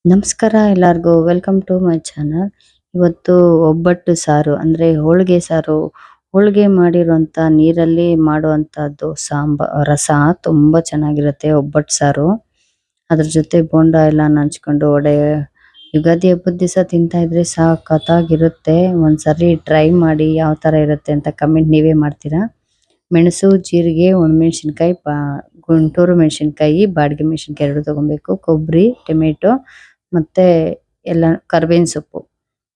ನಮಸ್ಕಾರ ಎಲ್ಲರಿಗೂ welcome to my channel. ಇವತ್ತು ಒಬ್ಬಟ್ಟು ಸಾರು ಅಂದ್ರೆ ಹೋಳಿಗೆ ಸಾರು, ಹೋಳಿಗೆ ಮಾಡಿರುವಂತ ನೀರಲ್ಲಿ ಮಾಡುವಂತದ್ದು ರಸ ತುಂಬಾ ಚೆನ್ನಾಗಿರುತ್ತೆ ಒಬ್ಬಟ್ಟು ಸಾರು. ಅದ್ರ ಜೊತೆ ಬೋಂಡ ಎಲ್ಲ ನಂಚ್ಕೊಂಡು ವಡೆ, ಯುಗಾದಿ ಹಬ್ಬದ ದಿವಸ ತಿಂತಾ ಇದ್ರೆ ಸಖತ್ತಾಗಿರುತ್ತೆ. ಒಂದ್ಸರಿ ಟ್ರೈ ಮಾಡಿ ಯಾವ ತರ ಇರುತ್ತೆ ಅಂತ ಕಮೆಂಟ್ ನೀವೇ ಮಾಡ್ತೀರಾ. ಮೆಣಸು, ಜೀರಿಗೆ, ಒಣಮೆಣಸಿನಕಾಯಿ, ಗುಂಟೂರು ಮೆಣಸಿನಕಾಯಿ, ಬಾಡಿಗೆ ಮೆಣಸಿನಕಾಯಿ ಎರಡು ತಗೊಬೇಕು, ಕೊಬ್ಬರಿ, ಟೊಮೆಟೊ ಮತ್ತೆ ಎಲ್ಲ ಕರ್ಬೇವಿನ ಸೊಪ್ಪು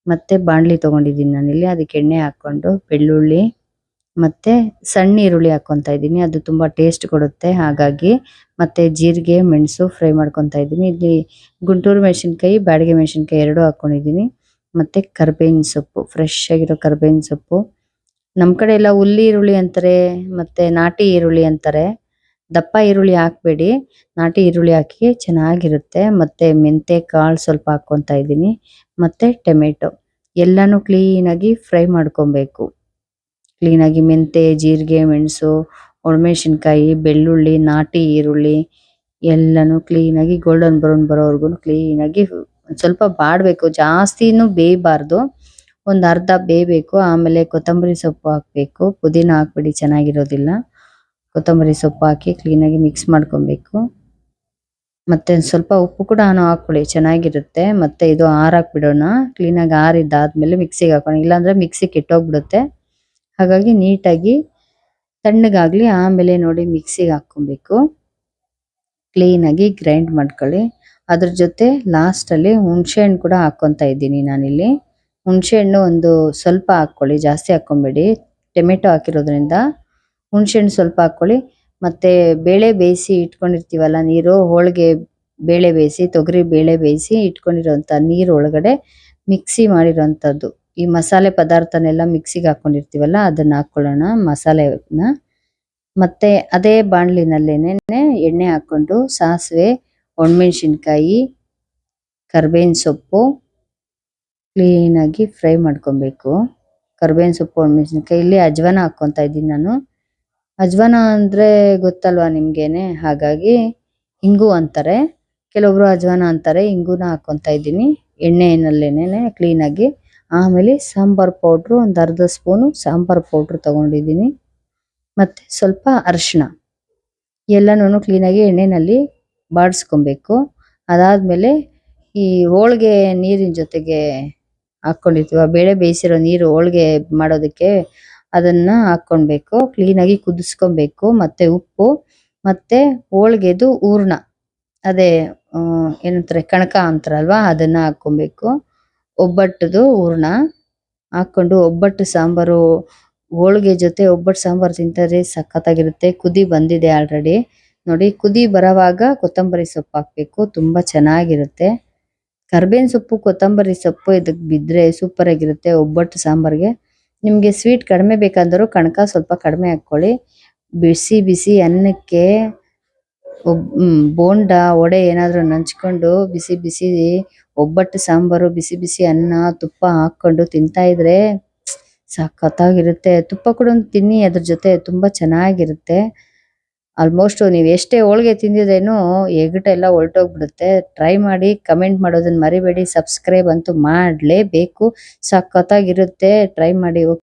ಮತ್ತೆ ಬಾಣಲಿ ತಗೊಂಡಿದ್ದೀನಿ ನಾನಿಲ್ಲಿ. ಅದಕ್ಕೆ ಎಣ್ಣೆ ಹಾಕೊಂಡು ಬೆಳ್ಳುಳ್ಳಿ ಮತ್ತೆ ಸಣ್ಣ ಈರುಳ್ಳಿ ಹಾಕೊಂತ ಇದ್ದೀನಿ, ಅದು ತುಂಬಾ ಟೇಸ್ಟ್ ಕೊಡುತ್ತೆ ಹಾಗಾಗಿ. ಮತ್ತೆ ಜೀರಿಗೆ, ಮೆಣಸು ಫ್ರೈ ಮಾಡ್ಕೊಂತ ಇದ್ದೀನಿ. ಇಲ್ಲಿ ಗುಂಟೂರು ಮೆಣಸಿನಕಾಯಿ, ಬಾಡಿಗೆ ಮೆಣಸಿನಕಾಯಿ ಎರಡು ಹಾಕೊಂಡಿದ್ದೀನಿ. ಮತ್ತೆ ಕರ್ಬೇವಿನ ಸೊಪ್ಪು, ಫ್ರೆಶ್ ಆಗಿರೋ ಕರ್ಬೇವಿನ ಸೊಪ್ಪು. ನಮ್ ಕಡೆ ಎಲ್ಲ ಹುಲ್ಲಿ ಈರುಳ್ಳಿ ಅಂತಾರೆ, ಮತ್ತೆ ನಾಟಿ ಈರುಳ್ಳಿ ಅಂತಾರೆ. ದಪ್ಪ ಈರುಳ್ಳಿ ಹಾಕ್ಬೇಡಿ, ನಾಟಿ ಈರುಳ್ಳಿ ಹಾಕಿ ಚೆನ್ನಾಗಿರುತ್ತೆ. ಮತ್ತೆ ಮೆಂತೆ ಕಾಳು ಸ್ವಲ್ಪ ಹಾಕೊಂತ ಇದ್ದೀನಿ. ಮತ್ತೆ ಟೊಮೆಟೊ ಎಲ್ಲಾನು ಕ್ಲೀನ್ ಆಗಿ ಫ್ರೈ ಮಾಡ್ಕೊಬೇಕು. ಕ್ಲೀನ್ ಆಗಿ ಮೆಂತೆ, ಜೀರಿಗೆ, ಮೆಣಸು, ಒಣಮೆಣಸಿನಕಾಯಿ, ಬೆಳ್ಳುಳ್ಳಿ, ನಾಟಿ ಈರುಳ್ಳಿ ಎಲ್ಲಾನು ಕ್ಲೀನ್ ಆಗಿ ಗೋಲ್ಡನ್ ಬ್ರೌನ್ ಬರೋವರೆಗೂ ಕ್ಲೀನ್ ಆಗಿ ಸ್ವಲ್ಪ ಬಾಡ್ಬೇಕು, ಜಾಸ್ತಿನೂ ಬೇಯಬಾರ್ದು. ಒಂದ್ ಅರ್ಧ ಬೇಯಬೇಕು. ಆಮೇಲೆ ಕೊತ್ತಂಬರಿ ಸೊಪ್ಪು ಹಾಕ್ಬೇಕು, ಪುದೀನ ಹಾಕ್ಬಿಡಿ ಚೆನ್ನಾಗಿರೋದಿಲ್ಲ. ಕೊತ್ತಂಬರಿ ಸೊಪ್ಪು ಹಾಕಿ ಕ್ಲೀನ್ ಆಗಿ ಮಿಕ್ಸ್ ಮಾಡ್ಕೊಬೇಕು. ಮತ್ತೆ ಸ್ವಲ್ಪ ಉಪ್ಪು ಕೂಡ ಹಾಕೊಳ್ಳಿ ಚೆನ್ನಾಗಿರುತ್ತೆ. ಮತ್ತೆ ಇದು ಆರಾಕ್ ಬಿಡೋಣ. ಕ್ಲೀನ್ ಆಗಿ ಆರಿದ್ದಾದ್ಮೇಲೆ ಮಿಕ್ಸಿಗೆ ಹಾಕೋಣ, ಇಲ್ಲಾಂದ್ರೆ ಮಿಕ್ಸಿ ಕೆಟ್ಟೋಗ್ಬಿಡುತ್ತೆ. ಹಾಗಾಗಿ ನೀಟಾಗಿ ತಣ್ಣಗಾಗ್ಲಿ, ಆಮೇಲೆ ನೋಡಿ ಮಿಕ್ಸಿಗೆ ಹಾಕೊಬೇಕು. ಕ್ಲೀನ್ ಆಗಿ ಗ್ರೈಂಡ್ ಮಾಡ್ಕೊಳ್ಳಿ. ಅದ್ರ ಜೊತೆ ಲಾಸ್ಟ್ ಅಲ್ಲಿ ಹುಣಸೆ ಹಣ್ಣು ಕೂಡ ಹಾಕೊಂತ ಇದ್ದೀನಿ ನಾನಿಲ್ಲಿ. ಹುಣಸೆ ಹಣ್ಣು ಒಂದು ಸ್ವಲ್ಪ ಹಾಕೊಳ್ಳಿ, ಜಾಸ್ತಿ ಹಾಕೊಂಬೇಡಿ. ಟೊಮೆಟೊ ಹಾಕಿರೋದ್ರಿಂದ ಹುಣಸೆ ಹಣ್ಣು ಸ್ವಲ್ಪ ಹಾಕೊಳ್ಳಿ. ಮತ್ತೆ ಬೇಳೆ ಬೇಯಿಸಿ ಇಟ್ಕೊಂಡಿರ್ತೀವಲ್ಲ ನೀರು, ಹೋಳಿಗೆ ಬೇಳೆ ಬೇಯಿಸಿ, ತೊಗರಿ ಬೇಳೆ ಬೇಯಿಸಿ ಇಟ್ಕೊಂಡಿರೋಂಥ ನೀರು ಒಳಗಡೆ ಮಿಕ್ಸಿ ಮಾಡಿರೋಂಥದ್ದು ಈ ಮಸಾಲೆ ಪದಾರ್ಥನೆಲ್ಲ ಮಿಕ್ಸಿಗೆ ಹಾಕೊಂಡಿರ್ತೀವಲ್ಲ ಅದನ್ನ ಹಾಕೊಳ್ಳೋಣ ಮಸಾಲೆನ. ಮತ್ತೆ ಅದೇ ಬಾಣಲಿನಲ್ಲೇನೆ ಎಣ್ಣೆ ಹಾಕೊಂಡು ಸಾಸಿವೆ, ಒಣಮೆಣಸಿನಕಾಯಿ, ಕರ್ಬೇವಿನ ಸೊಪ್ಪು ಕ್ಲೀನ್ ಆಗಿ ಫ್ರೈ ಮಾಡ್ಕೊಬೇಕು. ಕರ್ಬೇವಿನ ಸೊಪ್ಪು, ಒಣಮೆಣಸಿನಕಾಯಿ, ಇಲ್ಲಿ ಅಜ್ವಾನ ಹಾಕೊಂತ ಇದ್ದೀನಿ ನಾನು. ಅಜ್ವಾನ ಅಂದ್ರೆ ಗೊತ್ತಲ್ವಾ ನಿಮ್ಗೇನೆ, ಹಾಗಾಗಿ ಇಂಗು ಅಂತಾರೆ, ಕೆಲವೊಬ್ರು ಅಜ್ವಾನ ಅಂತಾರೆ. ಇಂಗುನ ಹಾಕೊಂತ ಇದ್ದೀನಿ ಎಣ್ಣೆನಲ್ಲೇನೆ ಕ್ಲೀನ್ ಆಗಿ. ಆಮೇಲೆ ಸಾಂಬಾರ್ ಪೌಡ್ರು ಒಂದು ಅರ್ಧ ಸ್ಪೂನು ಸಾಂಬಾರ್ ಪೌಡ್ರು ತಗೊಂಡಿದ್ದೀನಿ. ಮತ್ತೆ ಸ್ವಲ್ಪ ಅರಿಶಿಣ ಎಲ್ಲನೂ ಕ್ಲೀನಾಗಿ ಎಣ್ಣೆನಲ್ಲಿ ಬಾಡಿಸ್ಕೊಬೇಕು. ಅದಾದ್ಮೇಲೆ ಈ ಹೋಳಿಗೆ ನೀರಿನ ಜೊತೆಗೆ ಹಾಕೊಂಡಿರ್ತೀವ, ಬೇಳೆ ಬೇಯಿಸಿರೋ ನೀರು ಹೋಳಿಗೆ ಮಾಡೋದಕ್ಕೆ, ಅದನ್ನ ಹಾಕೊಬೇಕು. ಕ್ಲೀನಾಗಿ ಕುದಿಸ್ಕೊಬೇಕು. ಮತ್ತೆ ಉಪ್ಪು, ಮತ್ತೆ ಹೋಳಿಗೆದು ಹೂರ್ಣ, ಅದೇ ಏನಂತಾರೆ ಕಣಕ ಅಂತಾರಲ್ವಾ, ಅದನ್ನ ಹಾಕೊಬೇಕು. ಒಬ್ಬಟ್ಟದು ಹೂರ್ಣ ಹಾಕೊಂಡು ಒಬ್ಬಟ್ಟು ಸಾಂಬಾರು, ಹೋಳಿಗೆ ಜೊತೆ ಒಬ್ಬಟ್ಟು ಸಾಂಬಾರು ತಿಂತಾರೆ ಸಖತ್ತಾಗಿರುತ್ತೆ. ಕುದಿ ಬಂದಿದೆ ಆಲ್ರೆಡಿ ನೋಡಿ. ಕುದಿ ಬರೋವಾಗ ಕೊತ್ತಂಬರಿ ಸೊಪ್ಪು ಹಾಕ್ಬೇಕು, ತುಂಬಾ ಚೆನ್ನಾಗಿರುತ್ತೆ. ಕರ್ಬೇವಿನ ಸೊಪ್ಪು, ಕೊತ್ತಂಬರಿ ಸೊಪ್ಪು ಇದಕ್ಕೆ ಬಿದ್ರೆ ಸೂಪರ್ ಆಗಿರುತ್ತೆ ಒಬ್ಬಟ್ಟು ಸಾಂಬಾರ್ಗೆ. ನಿಮ್ಗೆ ಸ್ವೀಟ್ ಕಡಿಮೆ ಬೇಕಂದರೂ ಕಣಕ ಸ್ವಲ್ಪ ಕಡಿಮೆ ಹಾಕೊಳ್ಳಿ. ಬಿಸಿ ಬಿಸಿ ಅನ್ನಕ್ಕೆ ಬೋಂಡ, ವಡೆ ಏನಾದ್ರು ನಂಚ್ಕೊಂಡು ಬಿಸಿ ಬಿಸಿ ಒಬ್ಬಟ್ಟು ಸಾಂಬಾರು, ಬಿಸಿ ಬಿಸಿ ಅನ್ನ, ತುಪ್ಪ ಹಾಕೊಂಡು ತಿಂತಾ ಇದ್ರೆ ಸಖತ್ತಾಗಿರುತ್ತೆ. ತುಪ್ಪ ಕೂಡ ತಿನ್ನಿ ಅದ್ರ ಜೊತೆ, ತುಂಬಾ ಚೆನ್ನಾಗಿರುತ್ತೆ. ಆಲ್ಮೋಸ್ಟ್ ನೀವು ಎಷ್ಟೇ ಹೋಳಿಗೆ ತಿಂದಿದ್ರೇನು ಎಗಟೆಲ್ಲ ಹೊರಟೋಗ್ಬಿಡುತ್ತೆ. ಟ್ರೈ ಮಾಡಿ, ಕಮೆಂಟ್ ಮಾಡೋದನ್ನ ಮರಿಬೇಡಿ, ಸಬ್ಸ್ಕ್ರೈಬ್ ಅಂತೂ ಮಾಡಲೇಬೇಕು. ಸಖತ್ತಾಗಿರುತ್ತೆ, ಟ್ರೈ ಮಾಡಿ.